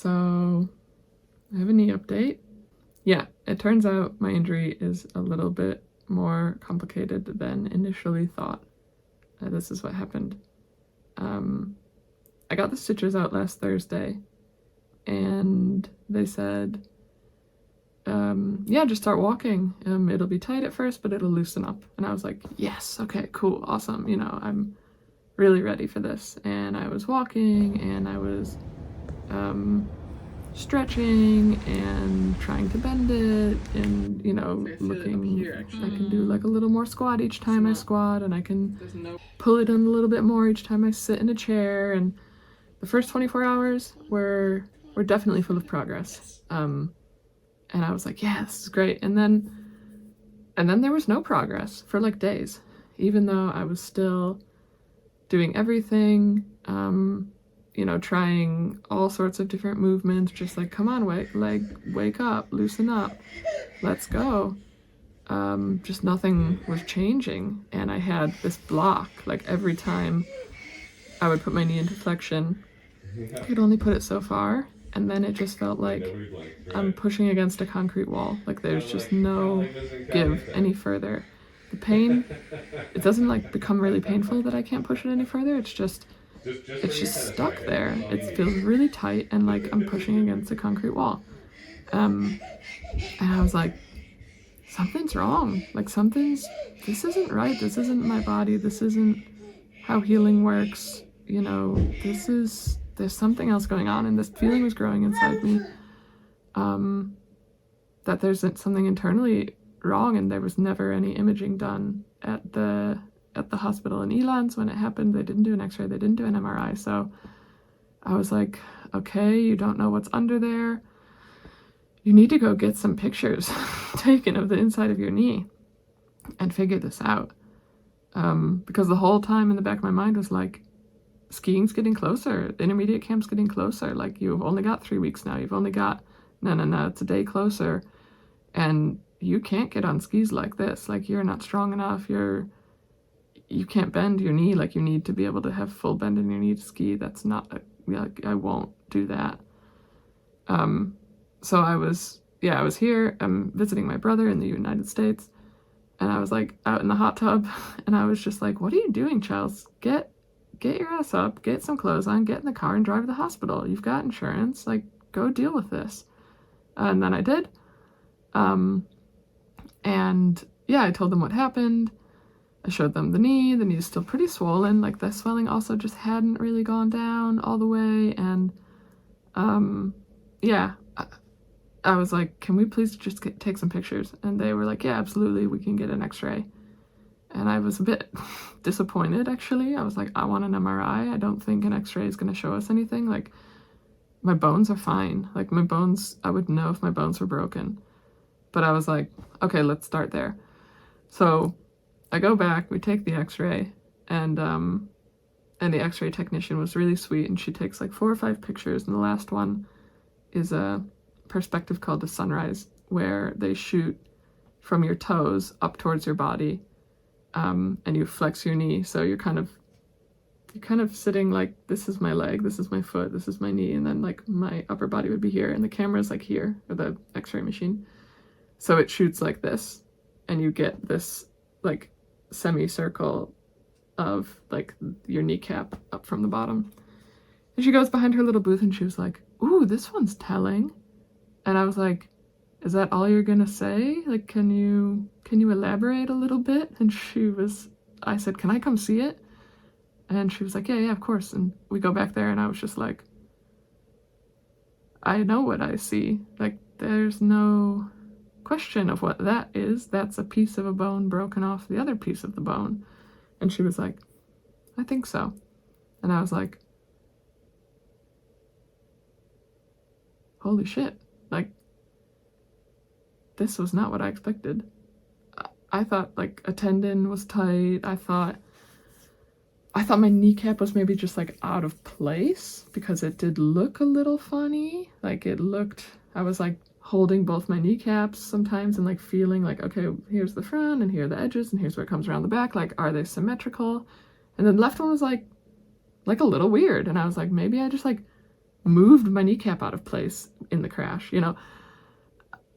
So I have a knee update. Yeah, it turns out my injury is a little bit more complicated than initially thought. This is what happened. I got the stitches out last Thursday, and they said, yeah, just start walking. It'll be tight at first, but it'll loosen up. And I was like, yes, okay, cool, awesome. You know, I'm really ready for this. And I was walking, and I was stretching and trying to bend it, and you know, looking, I can do like a little more squat each time I squat, and I can pull it in a little bit more each time I sit in a chair. And the first 24 hours were definitely full of progress. And I was like, yeah, this is great. And then there was no progress for like days, even though I was still doing everything, you know, trying all sorts of different movements, just like, come on, wake up, loosen up, let's go. Just nothing was changing. And I had this block, like every time I would put my knee into flexion, I could only put it so far. And then it just felt like I'm pushing against a concrete wall. Like there's just no give any further. The pain, it doesn't like become really painful that I can't push it any further. It's just stuck there. It feels really tight and like I'm pushing against a concrete wall. And I was like, something's wrong. Like this isn't right. This isn't my body. This isn't how healing works. You know, there's something else going on, and this feeling was growing inside me, that there's something internally wrong, and there was never any imaging done at the hospital in Elands when it happened. They didn't do an x-ray, they didn't do an MRI, so I was like, okay, you don't know what's under there. You need to go get some pictures taken of the inside of your knee and figure this out. Because the whole time in the back of my mind was like, skiing's getting closer, the intermediate camp's getting closer, like you've only got 3 weeks now, you've only got, no, it's a day closer, and you can't get on skis like this, like you're not strong enough, you can't bend your knee, like you need to be able to have full bend in your knee to ski. That's not, like, I won't do that. So I was here, I'm visiting my brother in the United States, and I was like out in the hot tub, and I was just like, what are you doing, Charles? Get your ass up, get some clothes on, get in the car and drive to the hospital. You've got insurance, like, go deal with this. And then I did. And yeah, I told them what happened. I showed them the knee is still pretty swollen, like the swelling also just hadn't really gone down all the way. And yeah, I was like, can we please just take some pictures? And they were like, yeah, absolutely, we can get an x-ray. And I was a bit disappointed, actually. I was like, I want an MRI. I don't think an x-ray is going to show us anything. Like, my bones are fine. Like, my bones, I would know if my bones were broken. But I was like, okay, let's start there. So I go back, we take the x-ray, and the x-ray technician was really sweet, and she takes like 4 or 5 pictures, and the last one is a perspective called the sunrise, where they shoot from your toes up towards your body. And you flex your knee, so you're kind of sitting like, this is my leg, this is my foot, this is my knee, and then like my upper body would be here, and the camera's like here, or the x-ray machine. So it shoots like this, and you get this like semicircle of like your kneecap up from the bottom. And she goes behind her little booth, and she was like, ooh, this one's telling. And I was like, is that all you're gonna say? Like, can you elaborate a little bit? And I said, can I come see it? And she was like, yeah, of course. And we go back there, and I was just like, I know what I see. Like, there's no question of what that is. That's a piece of a bone broken off the other piece of the bone. And she was like, I think so. And I was like, holy shit. Like, this was not what I expected. I thought like a tendon was tight. I thought my kneecap was maybe just like out of place, because it did look a little funny. Like I was like holding both my kneecaps sometimes and like feeling like, okay, here's the front and here are the edges and here's where it comes around the back. Like, are they symmetrical? And then the left one was like a little weird. And I was like, maybe I just like moved my kneecap out of place in the crash. You know,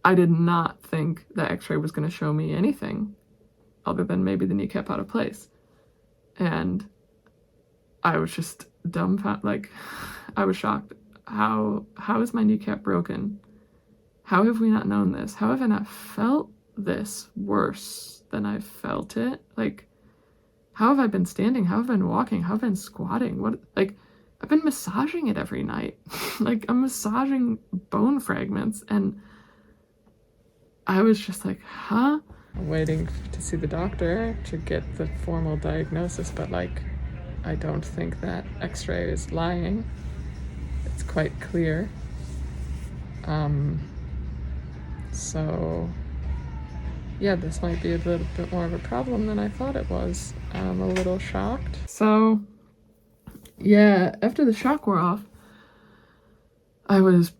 I did not think the x-ray was going to show me anything other than maybe the kneecap out of place. And I was just dumbfounded, like, I was shocked. How is my kneecap broken? How have we not known this? How have I not felt this worse than I felt it? Like, how have I been standing? How have I been walking? How have I been squatting? What, like, I've been massaging it every night. Like, I'm massaging bone fragments, and I was just like, huh? I'm waiting to see the doctor to get the formal diagnosis, but like, I don't think that x-ray is lying. It's quite clear. So yeah, this might be a little bit more of a problem than I thought it was. I'm a little shocked. So yeah, after the shock wore off, I was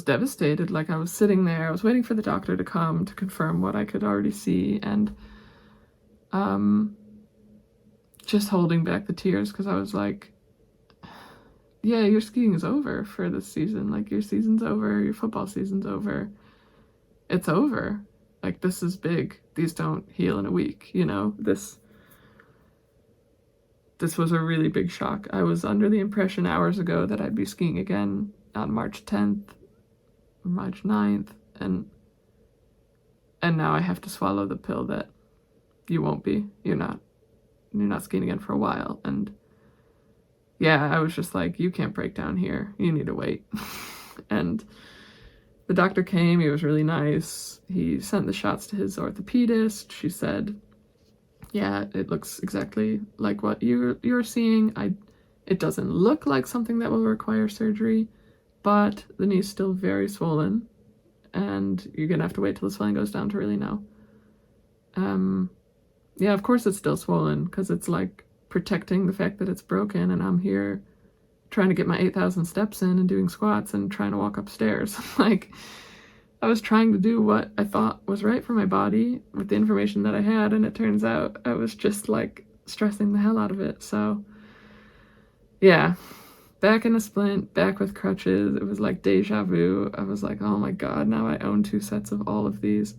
devastated. Like, I was sitting there, I was waiting for the doctor to come to confirm what I could already see, and just holding back the tears, because I was like, yeah, your skiing is over for this season. Like, your season's over, your football season's over. It's over. Like, this is big. These don't heal in a week, you know? This was a really big shock. I was under the impression hours ago that I'd be skiing again on March 10th, March 9th, and now I have to swallow the pill that you won't be. You're not skiing again for a while. And yeah, I was just like, you can't break down here. You need to wait. And the doctor came. He was really nice. He sent the shots to his orthopedist. She said, yeah, it looks exactly like what you're seeing. It doesn't look like something that will require surgery, but the knee's still very swollen, and you're gonna have to wait till the swelling goes down to really know. Yeah, of course it's still swollen, because it's like protecting the fact that it's broken, and I'm here trying to get my 8,000 steps in and doing squats and trying to walk upstairs. Like, I was trying to do what I thought was right for my body with the information that I had, and it turns out I was just like stressing the hell out of it. So yeah, back in a splint, back with crutches. It was like deja vu. I was like, oh my God, now I own 2 sets of all of these,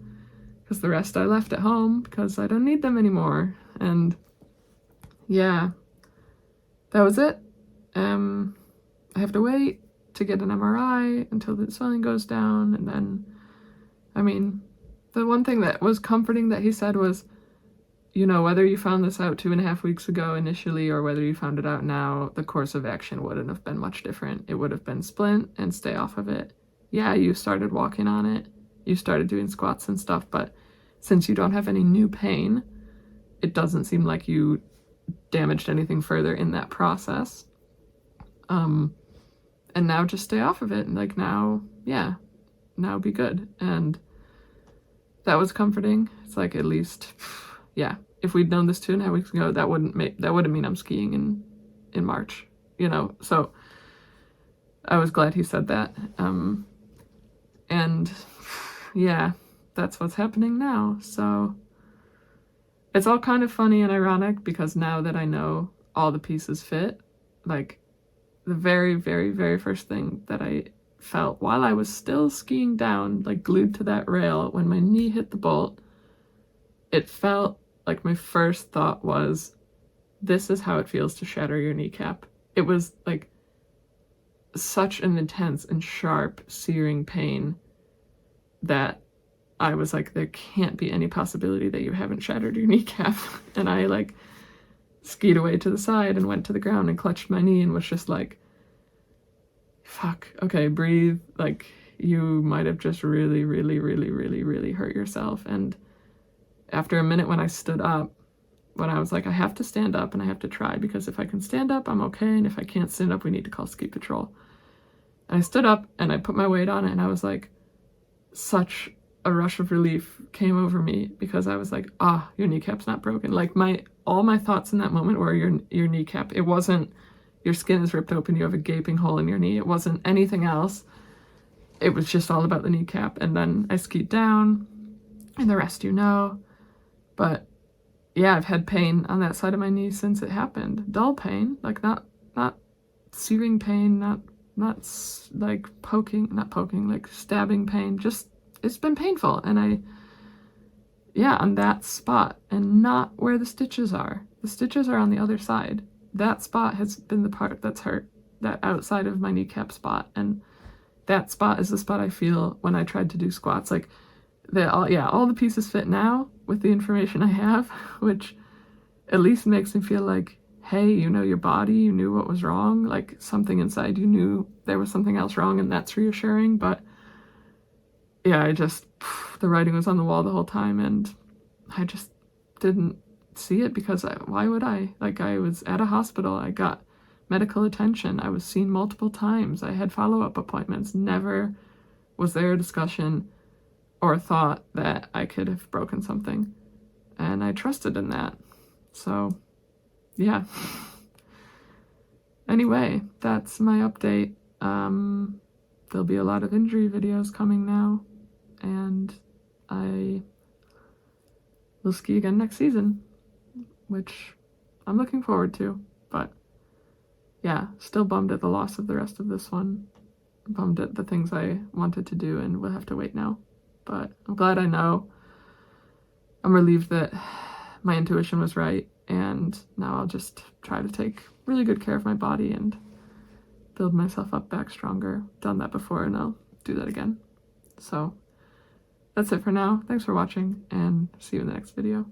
because the rest I left at home because I don't need them anymore. And yeah, that was it. I have to wait to get an MRI until the swelling goes down. And then, I mean, the one thing that was comforting that he said was, you know, whether you found this out 2.5 weeks ago initially or whether you found it out now, the course of action wouldn't have been much different. It would have been splint and stay off of it. Yeah, you started walking on it, you started doing squats and stuff, but since you don't have any new pain, it doesn't seem like you damaged anything further in that process. And now just stay off of it, and like, now be good. And that was comforting. It's like, at least, yeah, if we'd known this 2.5 weeks ago, that wouldn't mean I'm skiing in March, you know? So I was glad he said that. And yeah, that's what's happening now. So it's all kind of funny and ironic, because now that I know all the pieces fit, like, the very, very, very first thing that I felt while I was still skiing down, like glued to that rail, when my knee hit the bolt, it felt like my first thought was, this is how it feels to shatter your kneecap. It was like such an intense and sharp, searing pain that I was like, there can't be any possibility that you haven't shattered your kneecap. And I like skied away to the side and went to the ground and clutched my knee and was just like, fuck, okay, breathe. Like, you might have just really, really, really, really, really hurt yourself. And after a minute, when I stood up, when I was like, I have to stand up and I have to try, because if I can stand up, I'm okay. And if I can't stand up, we need to call ski patrol. And I stood up and I put my weight on it, and I was like, such a rush of relief came over me, because I was like, your kneecap's not broken. Like, all my thoughts in that moment were your kneecap. It wasn't, your skin is ripped open, you have a gaping hole in your knee. It wasn't anything else. It was just all about the kneecap. And then I skied down, and the rest you know. But yeah, I've had pain on that side of my knee since it happened. Dull pain, like not searing pain, not like not poking, like stabbing pain. Just, it's been painful. And yeah, on that spot, and not where the stitches are. The stitches are on the other side. That spot has been the part that's hurt, that outside of my kneecap spot. And that spot is the spot I feel when I tried to do squats. Like, all the pieces fit now with the information I have, which at least makes me feel like, hey, you know your body, you knew what was wrong, like something inside you knew there was something else wrong, and that's reassuring. But yeah, the writing was on the wall the whole time, and I just didn't see it because why would I? Like, I was at a hospital, I got medical attention, I was seen multiple times, I had follow-up appointments. Never was there a discussion or thought that I could have broken something, and I trusted in that. So yeah. Anyway, that's my update. There'll be a lot of injury videos coming now, and I will ski again next season, which I'm looking forward to. But yeah, still bummed at the loss of the rest of this one. Bummed at the things I wanted to do, and we'll have to wait now. But I'm glad I know. I'm relieved that my intuition was right, and now I'll just try to take really good care of my body and build myself up back stronger. Done that before, and I'll do that again. So that's it for now. Thanks for watching, and see you in the next video.